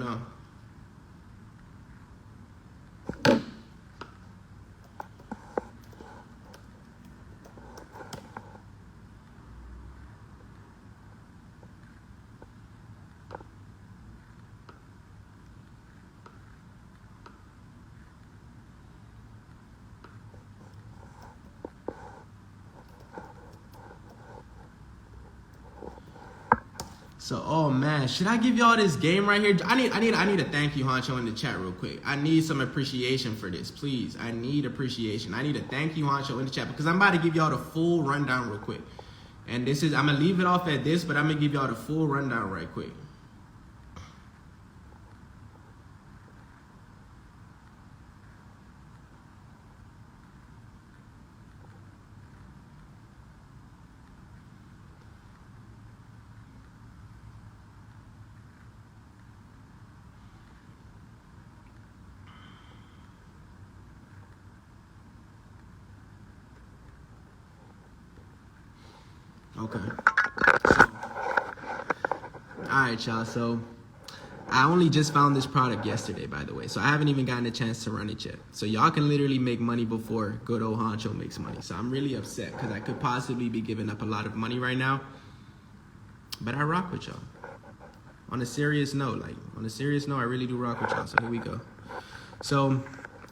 No. So, oh man, should I give y'all this game right here? I need a thank you, Honcho, in the chat real quick. I need some appreciation for this, please. I need appreciation. I need a thank you, Honcho, in the chat because I'm about to give y'all the full rundown real quick. And this is, I'm gonna leave it off at this, but I'm gonna give y'all the full rundown right quick. Okay. So, alright, y'all. So I only just found this product yesterday, by the way. So I haven't even gotten a chance to run it yet. So y'all can literally make money before good old Honcho makes money. So I'm really upset because I could possibly be giving up a lot of money right now. But I rock with y'all. On a serious note, I really do rock with y'all. So here we go. So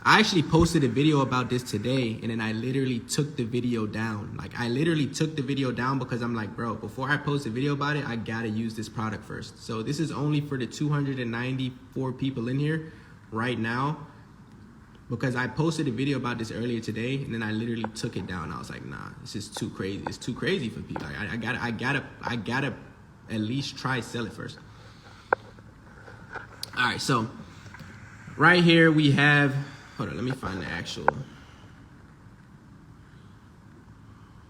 I actually posted a video about this today, and then I literally took the video down. Like, I literally took the video down because I'm like, bro, before I post a video about it, I gotta use this product first. So this is only for the 294 people in here right now, because I posted a video about this earlier today, and then I literally took it down. I was like, nah, this is too crazy. It's too crazy for people. Like, I gotta at least try sell it first. All right, so right here we have, hold on, let me find the actual.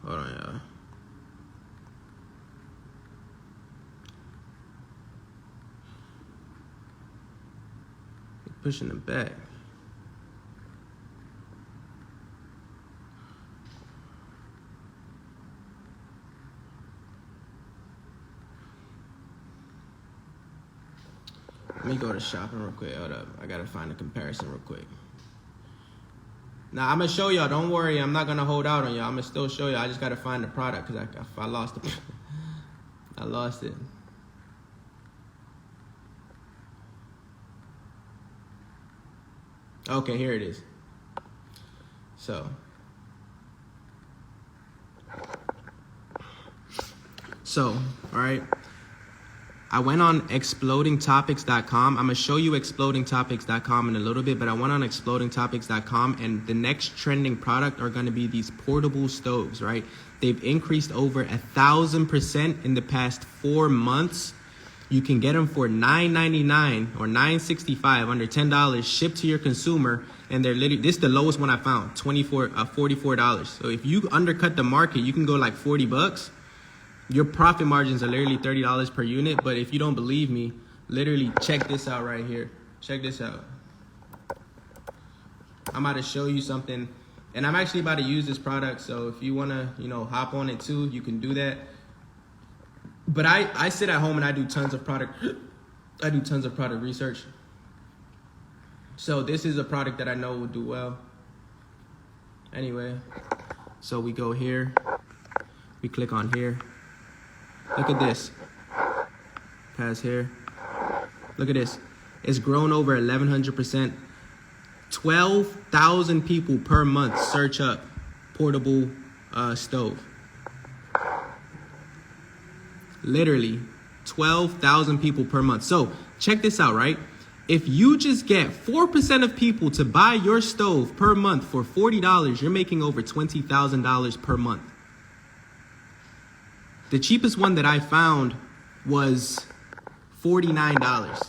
Hold on, y'all. Pushing them back. Let me go to shopping real quick. Hold up. I gotta find a comparison real quick. Now, I'm gonna show y'all. Don't worry. I'm not gonna hold out on y'all. I'm gonna still show y'all. I just gotta find the product because I lost it. I lost it. Okay, here it is. So, all right. I went on explodingtopics.com. I'm going to show you explodingtopics.com in a little bit, but I went on explodingtopics.com, and the next trending product are going to be these portable stoves, right? They've increased over 1,000% in the past 4 months. You can get them for $9.99 or $9.65, under $10, shipped to your consumer, and they're literally, this is the lowest one I found, $44. So if you undercut the market, you can go like 40 bucks. Your profit margins are literally $30 per unit. But if you don't believe me, literally check this out right here. Check this out. I'm about to show you something, and I'm actually about to use this product. So if you want to, hop on it too, you can do that. But I sit at home and I do tons of product. I do tons of product research. So this is a product that I know will do well. Anyway, so we go here. We click on here. Look at this. Pass here. Look at this. It's grown over 1,100%. 12,000 people per month search up portable stove. Literally 12,000 people per month. So check this out, right? If you just get 4% of people to buy your stove per month for $40, you're making over $20,000 per month. The cheapest one that I found was $49. So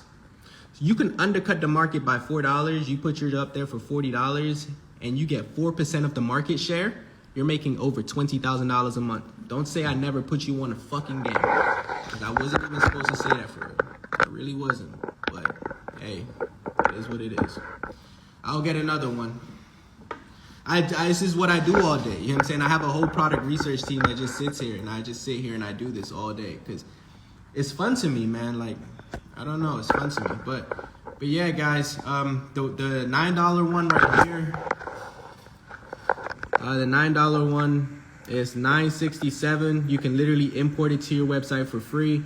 you can undercut the market by $4. You put yours up there for $40 and you get 4% of the market share. You're making over $20,000 a month. Don't say I never put you on a fucking game. Because I wasn't even supposed to say that for real. I really wasn't. But hey, it is what it is. I'll get another one. This is what I do all day. You know what I'm saying? I have a whole product research team that just sits here, and I just sit here and I do this all day because it's fun to me, man. Like, I don't know. It's fun to me. But yeah, guys. The $9 one right here. The $9 one is $9.67. You can literally import it to your website for free.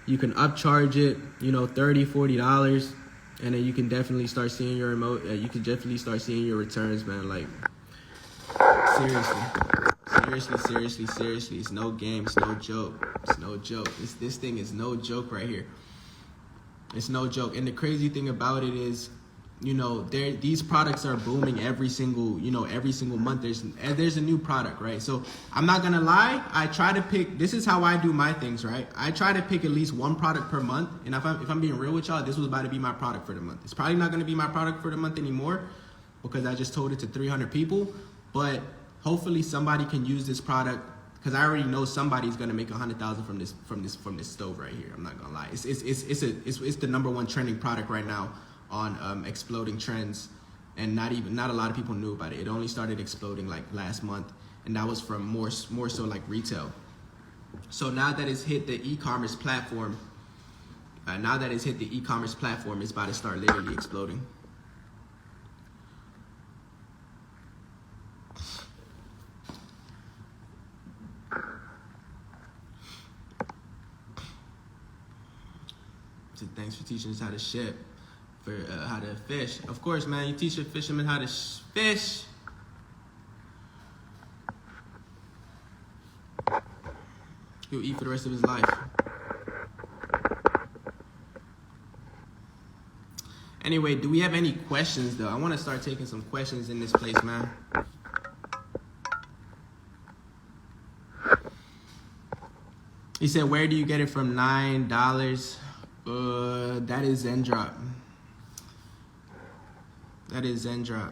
You can upcharge it, $30, $40, and then you can definitely start seeing your you can definitely start seeing your returns, man. Like, seriously, it's no game, it's no joke. It's no joke. This thing is no joke right here. It's no joke. And the crazy thing about it is, these products are booming every single month. There's a new product, right? So I'm not gonna lie, I try to pick. This is how I do my things, right? I try to pick at least one product per month. And if I'm being real with y'all, this was about to be my product for the month. It's probably not gonna be my product for the month anymore because I just told it to 300 people. But hopefully somebody can use this product because I already know somebody's gonna make 100,000 from this stove right here. I'm not gonna lie. It's the #1 trending product right now on exploding trends, and not a lot of people knew about it. It only started exploding like last month, and that was from more so like retail. So now that it's hit the e-commerce platform, it's about to start literally exploding. So thanks for teaching us how to ship. For how to fish. Of course, man, you teach a fisherman how to fish. He'll eat for the rest of his life. Anyway, do we have any questions, though? I want to start taking some questions in this place, man. He said, where do you get it from $9? That is Zendrop. That is Zendrop.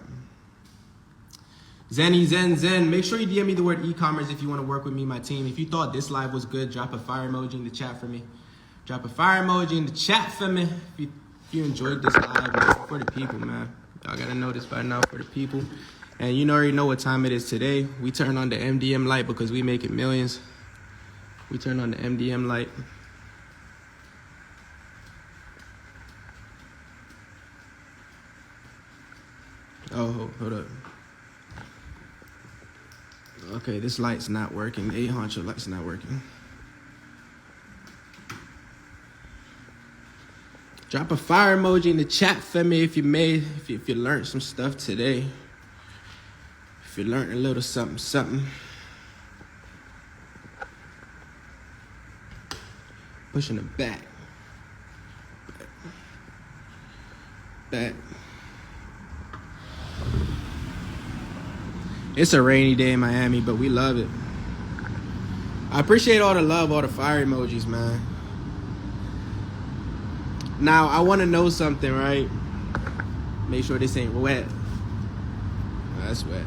Zen. Make sure you DM me the word e-commerce if you want to work with me, my team. If you thought this live was good, drop a fire emoji in the chat for me. If you enjoyed this live, man, for the people, man. Y'all gotta know this by now, for the people. And you already know what time it is today. We turn on the MDM light because we make it millions. We turn on the MDM light. Oh, hold up. Okay, this light's not working. The AyeHxncho light's not working. Drop a fire emoji in the chat for me if you learned some stuff today. If you learned a little something. Pushing it back. It's a rainy day in Miami, but we love it. I appreciate all the love, all the fire emojis, man. Now, I want to know something, right? Make sure this ain't wet. That's wet.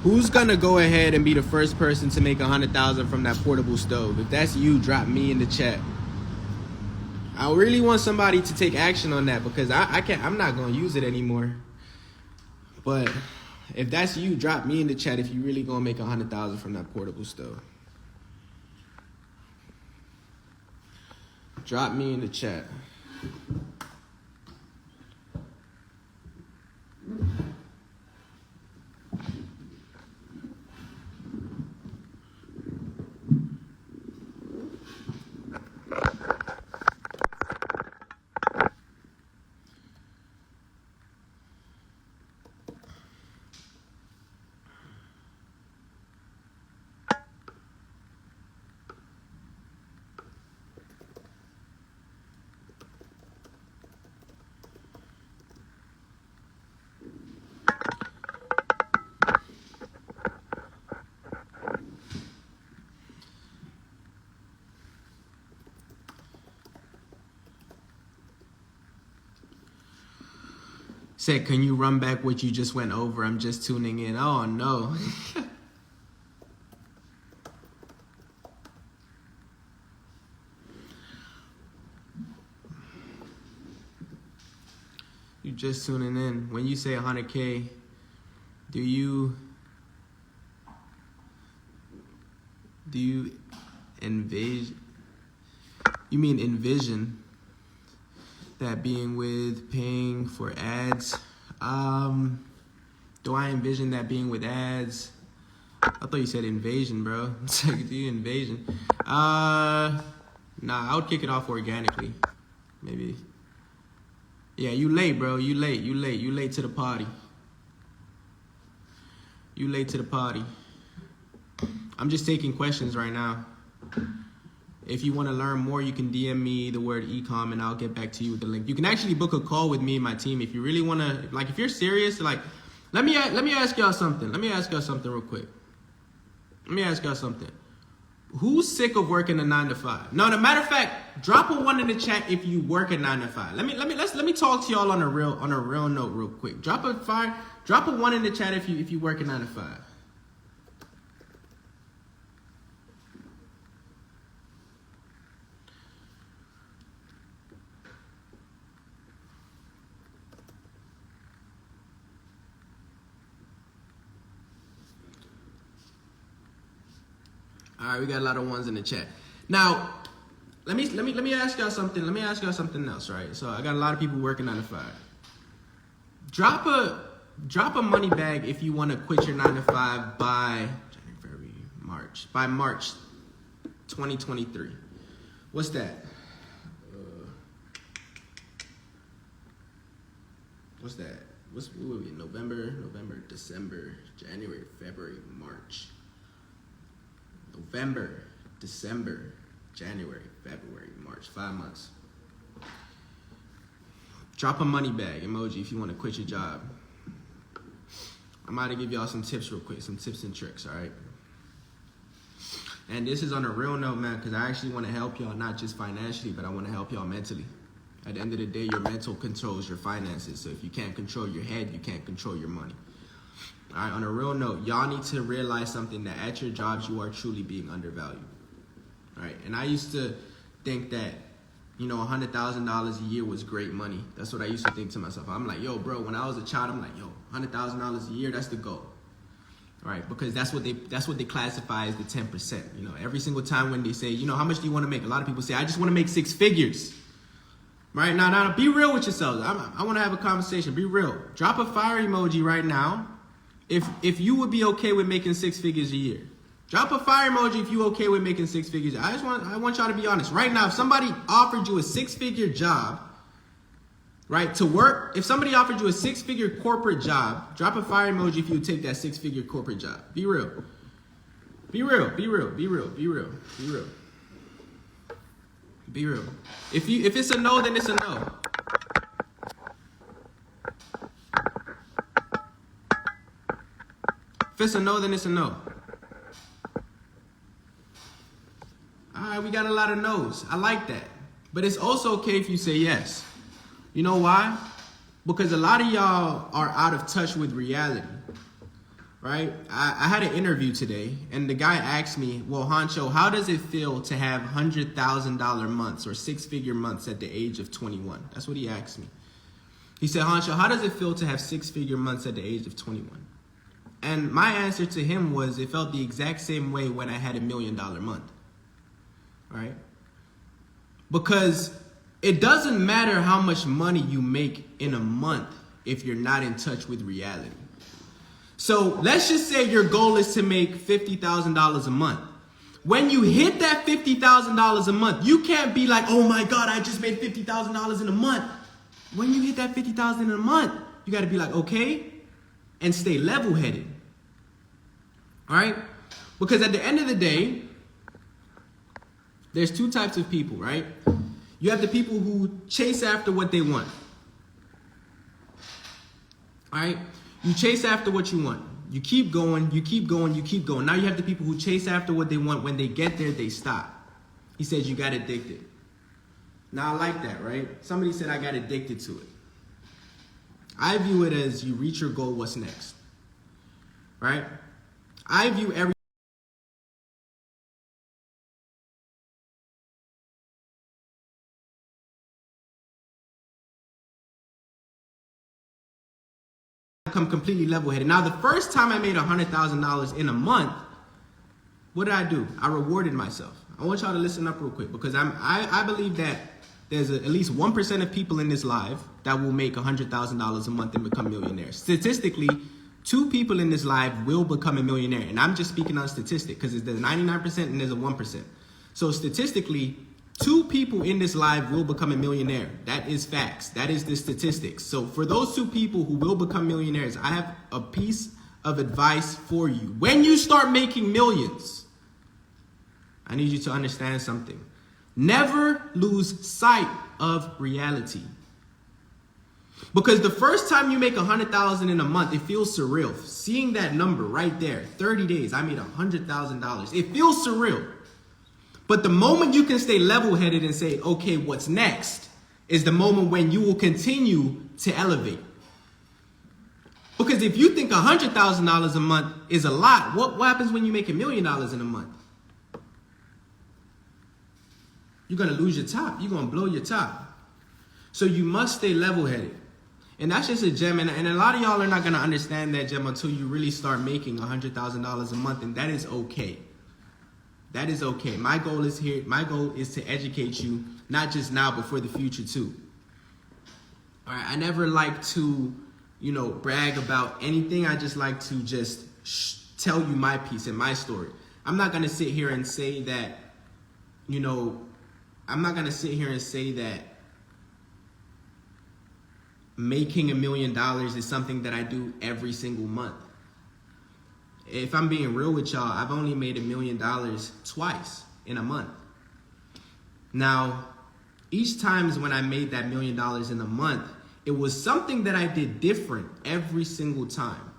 Who's going to go ahead and be the first person to make 100,000 from that portable stove? If that's you, drop me in the chat. I really want somebody to take action on that because I'm not going to use it anymore. But if that's you, drop me in the chat if you really gonna make 100,000 from that portable stove. Drop me in the chat. Said, can you run back what you just went over? I'm just tuning in. Oh, no. You just tuning in. When you say 100K, do you envision? You mean envision? that being with paying for ads. Do I envision that being with ads? I thought you said invasion, bro. It's like, do you invasion? Nah, I would kick it off organically. Maybe. Yeah, you late, bro. You late to the party. You late to the party. I'm just taking questions right now. If you want to learn more, you can DM me the word ecom and I'll get back to you with the link. You can actually book a call with me and my team if you really want to, like, if you're serious, like, let me ask y'all something. Let me ask y'all something real quick. Let me ask y'all something. Who's sick of working a 9 to 5? No, as a matter of fact, drop a 1 in the chat if you work a 9 to 5. Let me talk to y'all on a real note real quick. Drop a 1 in the chat if you work a 9 to 5. All right, we got a lot of ones in the chat. Now, let me ask y'all something. Let me ask y'all something else, right? So I got a lot of people working 9 to 5. Drop a money bag if you want to quit your 9 to 5 by January, February, March. By March 2023. What's that? What's that? What will be November, December, January, February, March. November, December, January, February, March, 5 months. Drop a money bag emoji if you want to quit your job. I'm about to give y'all some tips real quick, some tips and tricks, all right? And this is on a real note, man, because I actually want to help y'all, not just financially, but I want to help y'all mentally. At the end of the day, your mental controls your finances. So if you can't control your head, you can't control your money. All right, on a real note, y'all need to realize something, that at your jobs, you are truly being undervalued. All right, and I used to think that, you know, $100,000 a year was great money. That's what I used to think to myself. I'm like, yo, bro, when I was a child, I'm like, yo, $100,000 a year, that's the goal. All right, because that's what they classify as the 10%. You know, every single time when they say, you know, how much do you want to make? A lot of people say, I just want to make 6 figures. Right now, be real with yourselves. I want to have a conversation. Be real. Drop a fire emoji right now. If you would be okay with making 6 figures a year. Drop a fire emoji if you're okay with making 6 figures. I want y'all to be honest. Right now, if somebody offered you a 6-figure job, right, to work, if somebody offered you a 6-figure corporate job, drop a fire emoji if you would take that 6-figure corporate job. Be real. Be real. Be real. Be real. Be real. Be real. Be real. If it's a no, then it's a no. If it's a no, then it's a no. All right, we got a lot of no's. I like that. But it's also okay if you say yes. You know why? Because a lot of y'all are out of touch with reality, right? I had an interview today, and the guy asked me, well, Hancho, how does it feel to have $100,000 months or 6-figure months at the age of 21? That's what he asked me. He said, Hancho, how does it feel to have 6-figure months at the age of 21? And my answer to him was, it felt the exact same way when I had $1 million month, right? Because it doesn't matter how much money you make in a month if you're not in touch with reality. So let's just say your goal is to make $50,000 a month. When you hit that $50,000 a month, you can't be like, oh my God, I just made $50,000 in a month. When you hit that $50,000 in a month, you got to be like, okay, and stay level-headed. All right? Because at the end of the day, there's 2 types of people, right? You have the people who chase after what they want. All right? You chase after what you want. You keep going, you keep going, you keep going. Now you have the people who chase after what they want. When they get there, they stop. He says you got addicted. Now I like that, right? Somebody said I got addicted to it. I view it as you reach your goal, what's next? Right? I view every become completely level-headed. Now, the first time I made $100,000 in a month, what did I do? I rewarded myself. I want y'all to listen up real quick, because I believe that there's at least 1% of people in this live that will make $100,000 a month and become millionaires. Statistically, 2 people in this live will become a millionaire. And I'm just speaking on statistic because there's 99% and there's a 1%. So statistically, 2 people in this live will become a millionaire. That is facts. That is the statistics. So for those 2 people who will become millionaires, I have a piece of advice for you. When you start making millions, I need you to understand something. Never lose sight of reality. Because the first time you make 100,000 in a month, it feels surreal. Seeing that number right there, 30 days, I made $100,000. It feels surreal. But the moment you can stay level-headed and say, okay, what's next, is the moment when you will continue to elevate. Because if you think $100,000 a month is a lot, what happens when you make $1 million in a month? You're going to lose your top. You're going to blow your top. So you must stay level-headed. And that's just a gem. And a lot of y'all are not going to understand that gem until you really start making $100,000 a month. And that is okay. That is okay. My goal is here. My goal is to educate you, not just now, but for the future too. All right. I never like to, brag about anything. I just like to just tell you my piece and my story. I'm not going to sit here and say that, I'm not going to sit here and say that making $1 million is something that I do every single month. If I'm being real with y'all, I've only made $1 million twice in a month. Now, each time when I made that $1 million in a month, it was something that I did different every single time.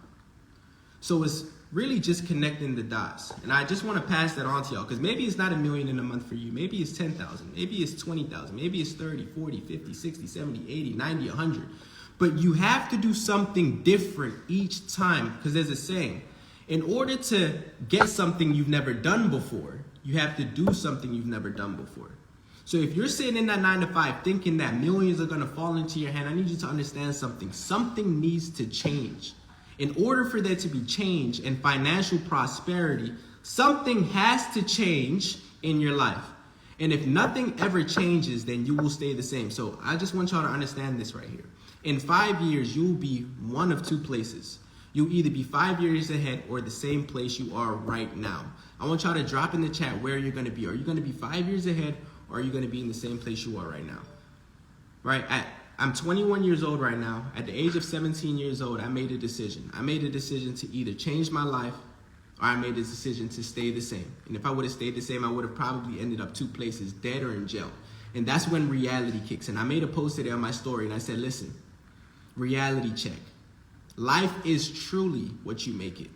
So it's really just connecting the dots. And I just want to pass that on to y'all, because maybe it's not $1 million in a month for you. Maybe it's 10,000. Maybe it's 20,000. Maybe it's 30, 40, 50, 60, 70, 80, 90, 100. But you have to do something different each time, because there's a saying, in order to get something you've never done before, you have to do something you've never done before. So if you're sitting in that 9 to 5 thinking that millions are going to fall into your hand, I need you to understand something. Something needs to change. In order for there to be change and financial prosperity, something has to change in your life. And if nothing ever changes, then you will stay the same. So I just want y'all to understand this right here. In 5 years, you'll be one of 2 places. You'll either be 5 years ahead or the same place you are right now. I want y'all to drop in the chat where you're going to be. Are you going to be 5 years ahead, or are you going to be in the same place you are right now? Right? I'm 21 years old right now. At the age of 17 years old, I made a decision. I made a decision to either change my life, or I made a decision to stay the same. And if I would have stayed the same, I would have probably ended up 2 places, dead or in jail. And that's when reality kicks in. I made a post today on my story, and I said, listen, reality check. Life is truly what you make it.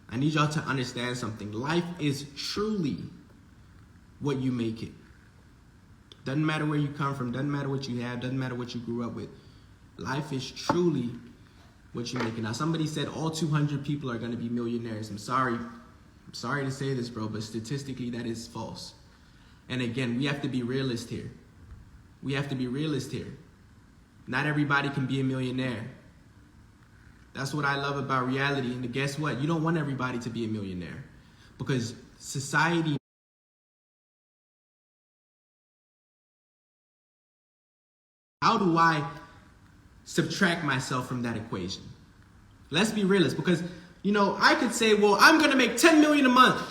I need y'all to understand something. Life is truly what you make it. Doesn't matter where you come from, doesn't matter what you have, doesn't matter what you grew up with. Life is truly what you make it. Now, somebody said all 200 people are going to be millionaires. I'm sorry to say this, bro, but statistically that is false. And again, we have to be realist here. We have to be realist here. Not everybody can be a millionaire. That's what I love about reality. And guess what? You don't want everybody to be a millionaire, because society. How do I subtract myself from that equation? Let's be realist, because, I could say, well, I'm going to make 10 million a month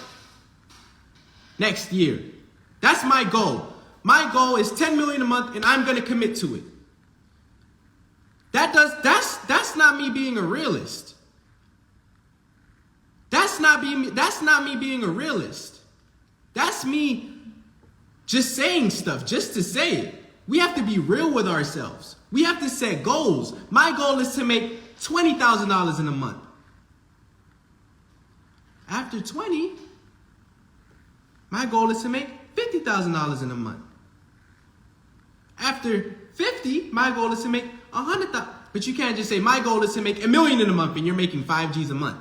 next year. That's my goal. My goal is 10 million a month, and I'm going to commit to it. That's not me being a realist. That's not me being a realist. That's me just saying stuff just to say it. We have to be real with ourselves. We have to set goals. My goal is to make $20,000 in a month. After 20, my goal is to make $50,000 in a month. After 50, my goal is to make $100,000. But you can't just say my goal is to make $1 million in a month and you're making 5 G's a month.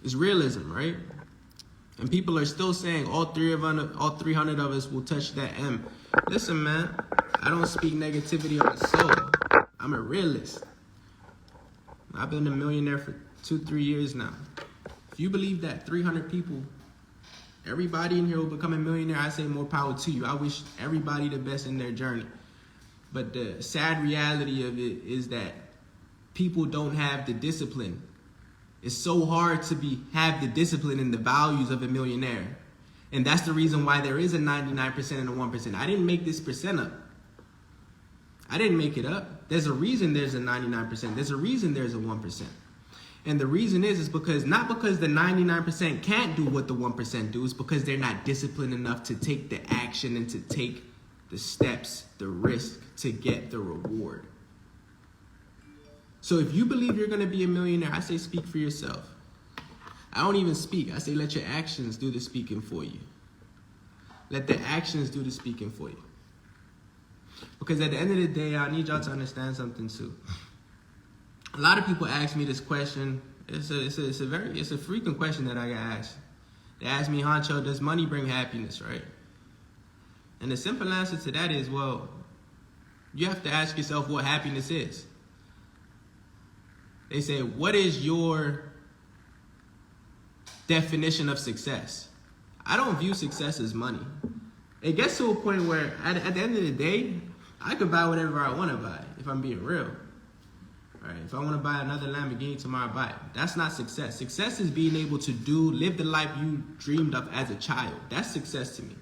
It's realism, right? And people are still saying all 300 of us will touch that M. Listen, man, I don't speak negativity on the soul. I'm a realist. I've been a millionaire for 2-3 years now. If you believe that 300 people, everybody in here will become a millionaire, I say more power to you. I wish everybody the best in their journey. But the sad reality of it is that people don't have the discipline. It's so hard to have the discipline and the values of a millionaire. And that's the reason why there is a 99% and a 1%. I didn't make this percent up. I didn't make it up. There's a reason there's a 99%. There's a reason there's a 1%. And the reason is because not because the 99% can't do what the 1% do, it's because they're not disciplined enough to take the action and to take the steps, the risk to get the reward. So if you believe you're going to be a millionaire, I say speak for yourself. I don't even speak. I say let your actions do the speaking for you. Let the actions do the speaking for you. Because at the end of the day, I need y'all to understand something too. A lot of people ask me this question. It's a frequent question that I get asked. They ask me, Honcho, does money bring happiness, right? And the simple answer to that is, well, you have to ask yourself what happiness is. They say, what is your definition of success? I don't view success as money. It gets to a point where at the end of the day, I could buy whatever I want to buy, if I'm being real. Right? If I want to buy another Lamborghini tomorrow, I buy it. That's not success. Success is being able to live the life you dreamed of as a child. That's success to me.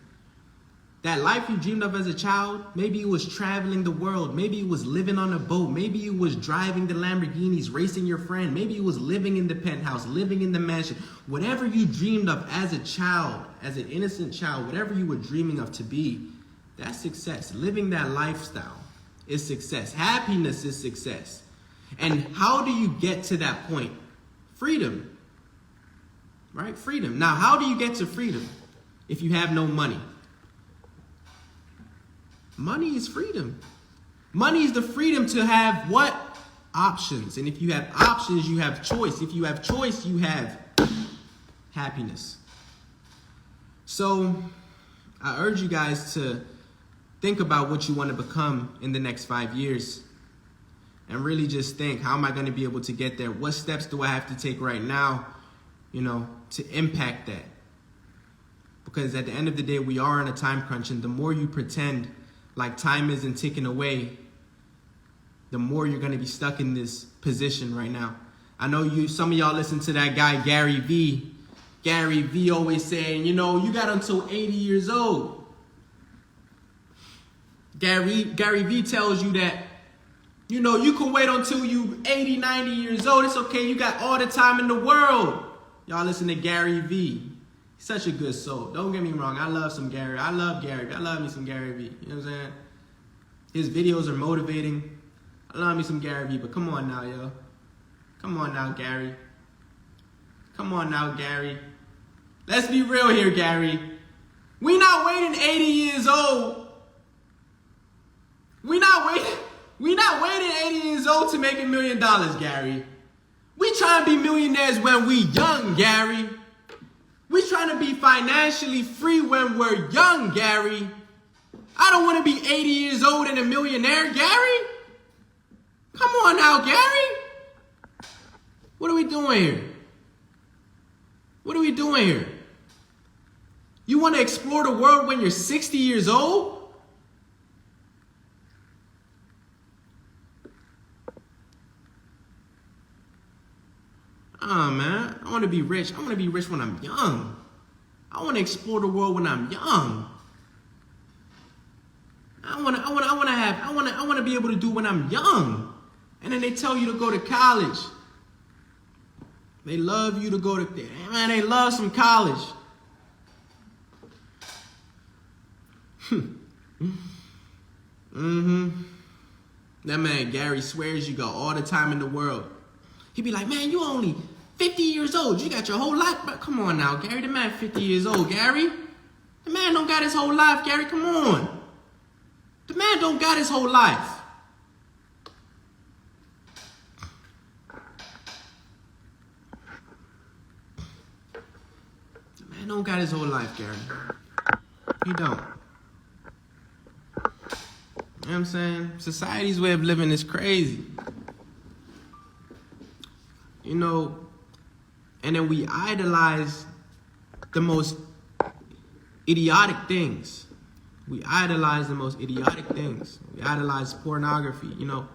That life you dreamed of as a child, maybe it was traveling the world. Maybe it was living on a boat. Maybe it was driving the Lamborghinis, racing your friend. Maybe it was living in the penthouse, living in the mansion. Whatever you dreamed of as a child, as an innocent child, whatever you were dreaming of to be, that's success. Living that lifestyle is success. Happiness is success. And how do you get to that point? Freedom. Right? Freedom. Now, how do you get to freedom if you have no money? Money is freedom. Money is the freedom to have what? Options. And if you have options, you have choice. If you have choice, you have happiness. So I urge you guys to think about what you want to become in the next 5 years. And really just think, how am I going to be able to get there? What steps do I have to take right now, to impact that? Because at the end of the day, we are in a time crunch. And the more you pretend like time isn't ticking away, the more you're going to be stuck in this position right now. I know some of y'all listen to that guy, Gary V. Gary V always saying, you got until 80 years old. Gary V tells you that, you can wait until you 80, 90 years old. It's okay. You got all the time in the world. Y'all listen to Gary V. He's such a good soul. Don't get me wrong. I love some Gary. I love Gary V. I love me some Gary V. You know what I'm saying? His videos are motivating. I love me some Gary V. But come on now, yo. Come on now, Gary. Come on now, Gary. Let's be real here, Gary. We not waiting 80 years old. We not waiting 80 years old to make $1 million, Gary. We trying to be millionaires when we young, Gary. We trying to be financially free when we're young, Gary. I don't want to be 80 years old and a millionaire, Gary. Come on now, Gary. What are we doing here? What are we doing here? You want to explore the world when you're 60 years old? Man, I want to be rich. I want to be rich when I'm young. I want to explore the world when I'm young. I want to be able to do when I'm young. And then they tell you to go to college. They love you to go to, man, they love some college. That man, Gary, swears you got all the time in the world. He be like, man, you only 50 years old. You got your whole life. But come on now, Gary. The man 50 years old, Gary. The man don't got his whole life, Gary. Come on. The man don't got his whole life. The man don't got his whole life, Gary. He don't. You know what I'm saying? Society's way of living is crazy. you know, and then we idolize the most idiotic things. We idolize the most idiotic things. We idolize pornography, you know.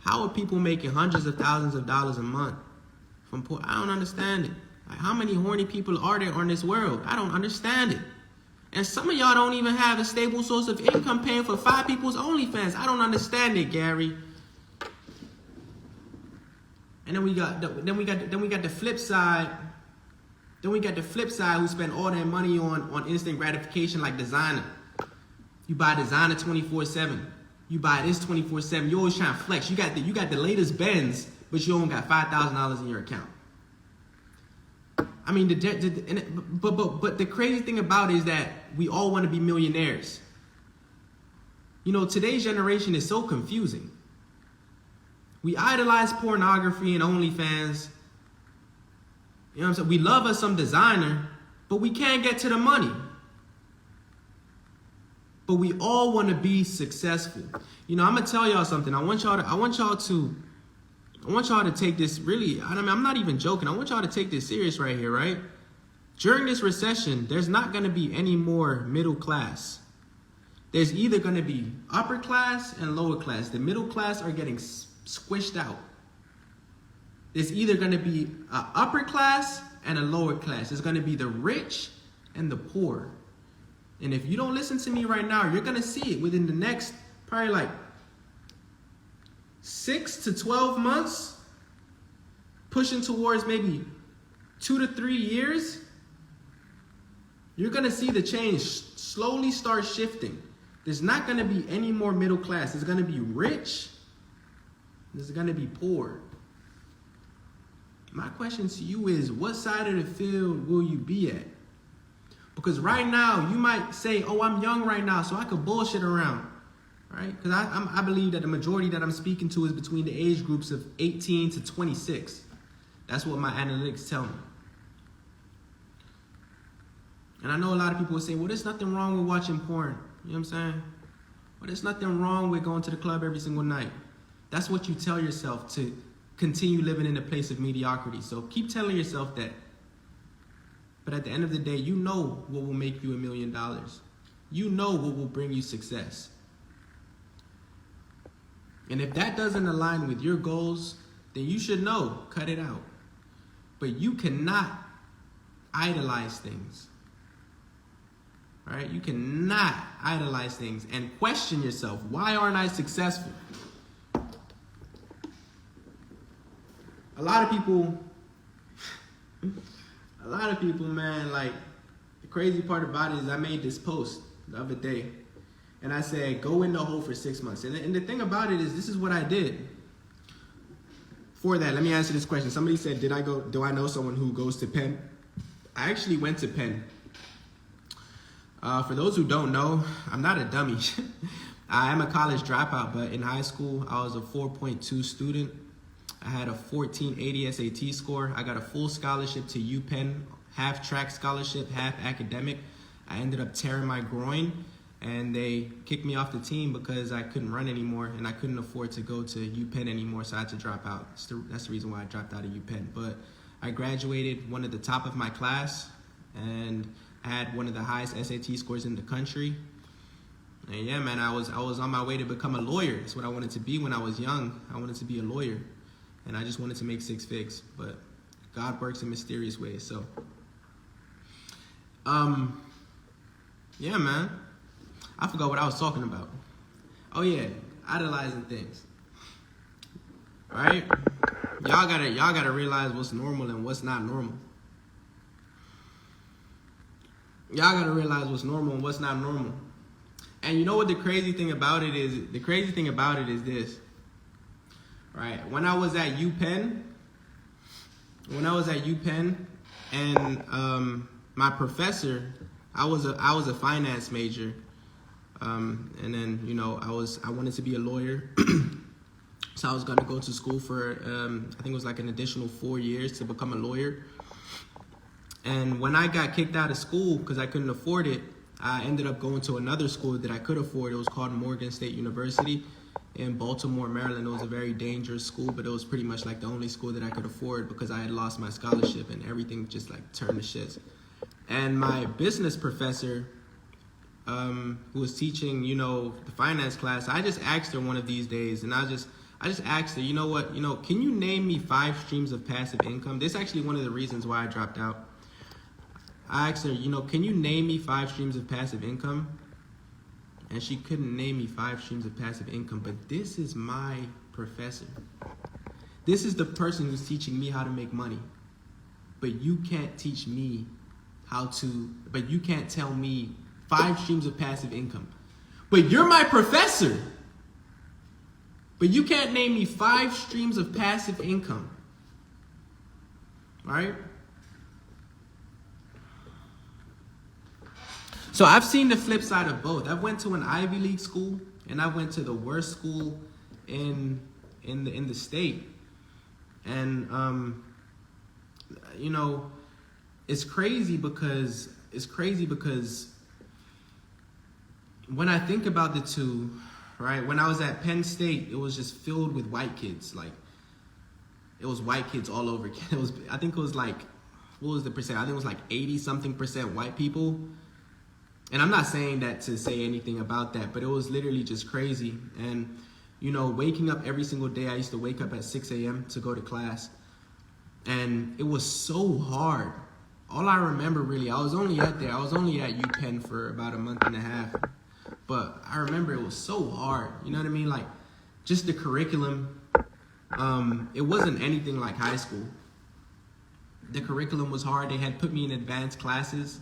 How are people making hundreds of thousands of dollars a month from porn? I don't understand it. Like, how many horny people are there on this world? I don't understand it. And some of y'all don't even have a stable source of income paying for 5 people's OnlyFans. I don't understand it, Gary. And then we got the flip side. Then we got the flip side who spend all their money on instant gratification like designer. You buy designer 24/7. You buy this 24/7. You always trying to flex. You got the latest Benz, but you only got $5,000 in your account. I mean, but the crazy thing about it is that we all want to be millionaires. You know, today's generation is so confusing. We idolize pornography and OnlyFans. You know what I'm saying? We love us some designer, but we can't get to the money. But we all want to be successful. You know, I'm gonna tell y'all something. I want y'all to take this really. I mean, I'm not even joking. I want y'all to take this serious right here, right? During this recession, there's not gonna be any more middle class. There's either gonna be upper class and lower class. The middle class are getting squished out. There's either going to be an upper class and a lower class. There's going to be the rich and the poor. And if you don't listen to me right now, you're going to see it within the next probably like 6 to 12 months, pushing towards maybe 2 to 3 years. You're going to see the change slowly start shifting. There's not going to be any more middle class. There's going to be rich. There's going to be poor. My question to you is, what side of the field will you be at? Because right now, you might say, oh, I'm young right now, so I could bullshit around, right? Because I believe that the majority that I'm speaking to is between the age groups of 18 to 26. That's what my analytics tell me. And I know a lot of people will say, well, there's nothing wrong with watching porn. You know what I'm saying? Well, there's nothing wrong with going to the club every single night. That's what you tell yourself to continue living in a place of mediocrity. So keep telling yourself that. But at the end of the day, you know what will make you $1 million. You know what will bring you success. And if that doesn't align with your goals, then you should know, cut it out. But you cannot idolize things. All right? You cannot idolize things and question yourself. Why aren't I successful? A lot of people, man, like, the crazy part about it is I made this post the other day, and I said, go in the hole for 6 months. And the thing about it is, this is what I did. For that, let me answer this question. Somebody said, do I know someone who goes to Penn? I actually went to Penn. For those who don't know, I'm not a dummy. I am a college dropout, but in high school, I was a 4.2 student. I had a 1480 SAT score. I got a full scholarship to UPenn, half track scholarship, half academic. I ended up tearing my groin, and they kicked me off the team because I couldn't run anymore, and I couldn't afford to go to UPenn anymore, so I had to drop out. That's the reason why I dropped out of UPenn. But I graduated one of the top of my class, and I had one of the highest SAT scores in the country. And yeah, man, I was on my way to become a lawyer. That's what I wanted to be when I was young. I wanted to be a lawyer. And I just wanted to make 6 figs, but God works in mysterious ways. So, yeah, man. I forgot what I was talking about. Oh yeah, idolizing things. All right, y'all gotta realize what's normal and what's not normal. Y'all gotta realize what's normal and what's not normal. And you know what the crazy thing about it is? The crazy thing about it is this. Right, when I was at UPenn, and my professor, I was a finance major, and then I wanted to be a lawyer, so I was gonna go to school for I think it was like an additional 4 years to become a lawyer. And when I got kicked out of school because I couldn't afford it, I ended up going to another school that I could afford. It was called Morgan State University. in Baltimore, Maryland. It was a very dangerous school, but it was pretty much like the only school that I could afford because I had lost my scholarship and everything just like turned to shit. And my business professor, who was teaching, the finance class, I just asked her one of these days, and I just asked her, you know what, can you name me 5 streams of passive income? This is actually one of the reasons why I dropped out. I asked her, can you name me 5 streams of passive income? And she couldn't name me 5 streams of passive income, but this is my professor. This is the person who's teaching me how to make money. But you can't teach me but you can't tell me 5 streams of passive income. But you're my professor. But you can't name me 5 streams of passive income. All right? So I've seen the flip side of both. I went to an Ivy League school, and I went to the worst school in the state. And it's crazy because when I think about the two, right? When I was at Penn State, it was just filled with white kids. Like, it was white kids all over. I think it was like, what was the percent? I think it was like 80-something% white people. And I'm not saying that to say anything about that, but it was literally just crazy. And, waking up every single day, I used to wake up at 6 a.m. to go to class. And it was so hard. All I remember really, I was only at UPenn for about a month and a half. But I remember it was so hard. You know what I mean? Like, just the curriculum. It wasn't anything like high school. The curriculum was hard. They had put me in advanced classes.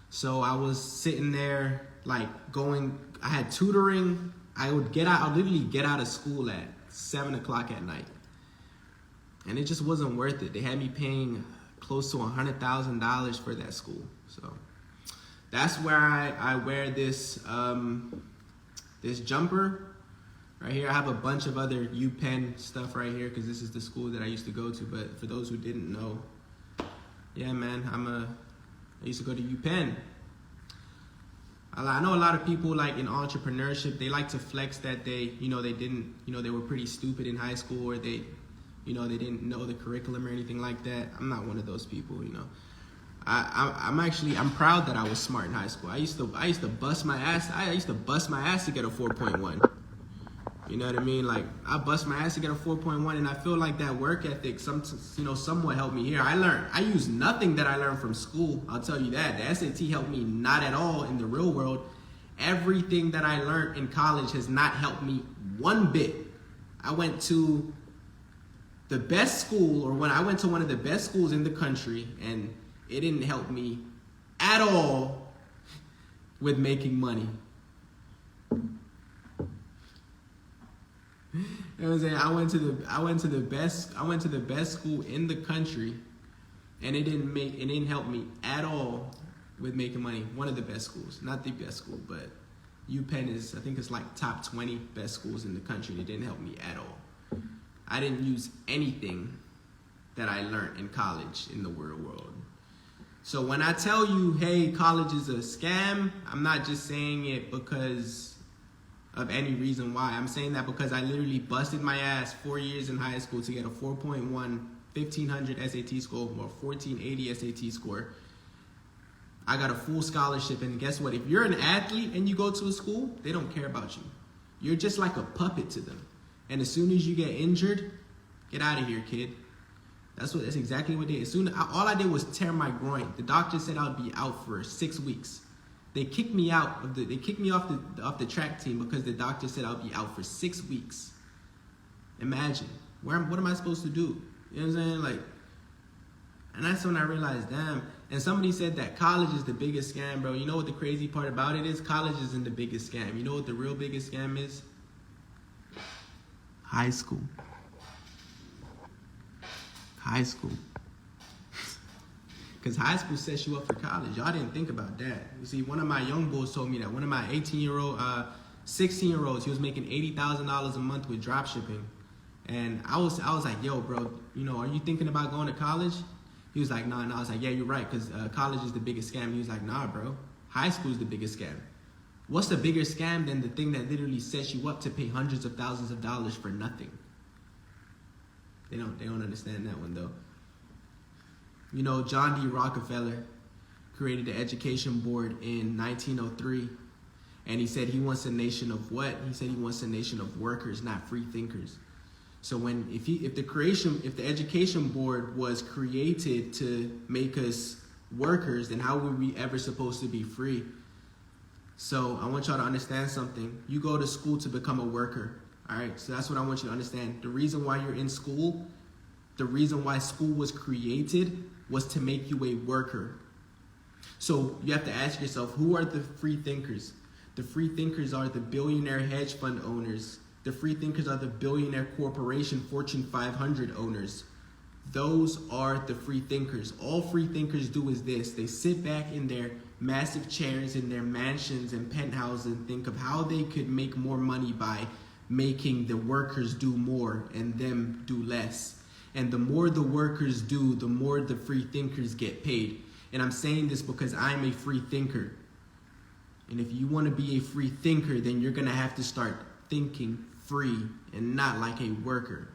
So I was sitting there, like, I had tutoring. I would literally get out of school at 7 o'clock at night. And it just wasn't worth it. They had me paying close to $100,000 for that school. So that's where I wear this jumper right here. I have a bunch of other UPenn stuff right here because this is the school that I used to go to. But for those who didn't know, yeah, man, I used to go to UPenn. I know a lot of people, like, in entrepreneurship, they like to flex that they were pretty stupid in high school, or they didn't know the curriculum or anything like that. I'm not one of those people, I'm proud that I was smart in high school. I used to bust my ass. I used to bust my ass to get a 4.1. You know what I mean? Like, I bust my ass to get a 4.1, and I feel like that work ethic, somewhat helped me here. I used nothing that I learned from school. I'll tell you that. The SAT helped me not at all in the real world. Everything that I learned in college has not helped me one bit. I went to the best school, or when I went to one of the best schools in the country, and it didn't help me at all with making money. You know what I'm saying? I went to the best school in the country, and it didn't help me at all with making money. One of the best schools, not the best school, but UPenn I think it's like top 20 best schools in the country. It didn't help me at all. I didn't use anything that I learned in college in the real world. So when I tell you, hey, college is a scam, I'm not just saying it because of any reason why. I'm saying that because I literally busted my ass 4 years in high school to get a 4.1, 1500 SAT score, or 1480 SAT score. I got a full scholarship, and guess what? If you're an athlete and you go to a school, they don't care about you. You're just like a puppet to them. And as soon as you get injured, get out of here, kid. That's exactly what they did. All I did was tear my groin. The doctor said I'd be out for 6 weeks. They kicked me off the track team because the doctor said I'll be out for 6 weeks. Imagine. What am I supposed to do? You know what I'm saying? Like, and that's when I realized, damn. And somebody said that college is the biggest scam, bro. You know what the crazy part about it is? College isn't the biggest scam. You know what the real biggest scam is? High school. High school. Because high school sets you up for college. Y'all didn't think about that. You see, one of my young boys told me that. One of my 16-year-olds, he was making $80,000 a month with drop shipping. And I was like, yo, bro, are you thinking about going to college? He was like, nah. I was like, yeah, you're right, because college is the biggest scam. He was like, nah, bro. High school is the biggest scam. What's a bigger scam than the thing that literally sets you up to pay hundreds of thousands of dollars for nothing? They don't understand that one though. You know, John D. Rockefeller created the Education Board in 1903, and he said he wants a nation of what? He said he wants a nation of workers, not free thinkers. So if the Education Board was created to make us workers, then how were we ever supposed to be free? So I want y'all to understand something. You go to school to become a worker. All right, so that's what I want you to understand. The reason why you're in school, the reason why school was created was to make you a worker. So you have to ask yourself, who are the free thinkers? The free thinkers are the billionaire hedge fund owners. The free thinkers are the billionaire corporation Fortune 500 owners. Those are the free thinkers. All free thinkers do is this. They sit back in their massive chairs in their mansions and penthouses and think of how they could make more money by making the workers do more and them do less. And the more the workers do, the more the free thinkers get paid. And I'm saying this because I'm a free thinker. And if you want to be a free thinker, then you're going to have to start thinking free and not like a worker.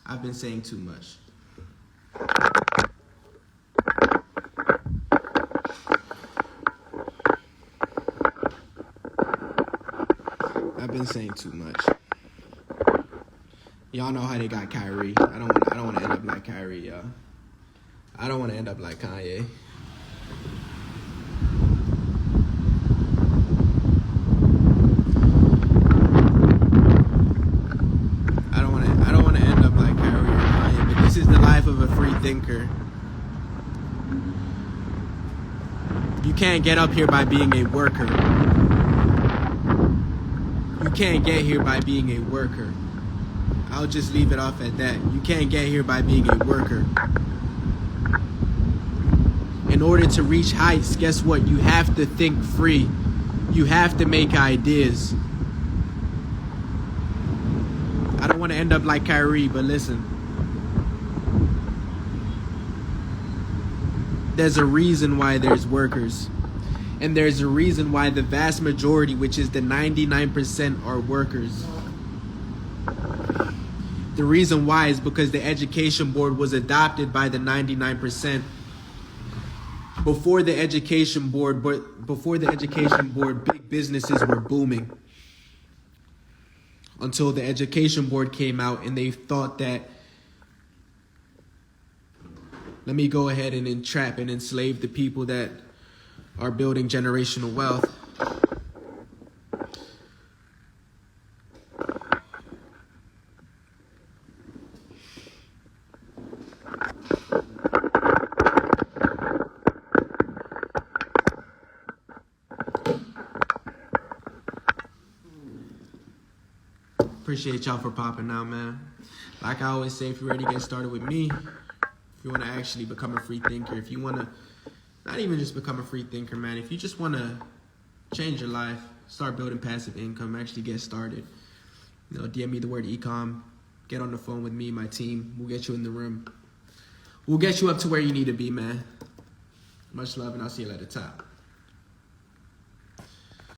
I've been saying too much. I've been saying too much. Y'all know how they got Kyrie. I don't want to end up like Kyrie, y'all. I don't want to end up like Kanye. I don't want to end up like Kyrie or Kanye, but this is the life of a free thinker. You can't get up here by being a worker. You can't get here by being a worker. I'll just leave it off at that. You can't get here by being a worker. In order to reach heights, guess what? You have to think free. You have to make ideas. I don't want to end up like Kyrie, but listen. There's a reason why there's workers. And there's a reason why the vast majority, which is the 99%, are workers. The reason why is because the Education Board was adopted by the 99%. Before the Education Board, big businesses were booming. Until the Education Board came out and they thought that, let me go ahead and entrap and enslave the people that are building generational wealth. Appreciate y'all for popping out, man. Like I always say, if you're ready to get started with me, if you want to actually become a free thinker, if you want to not even just become a free thinker, man, if you just want to change your life, start building passive income, actually get started, you know, DM me the word ecom, get on the phone with me, my team, we'll get you in the room. We'll get you up to where you need to be, man. Much love, and I'll see you at the top.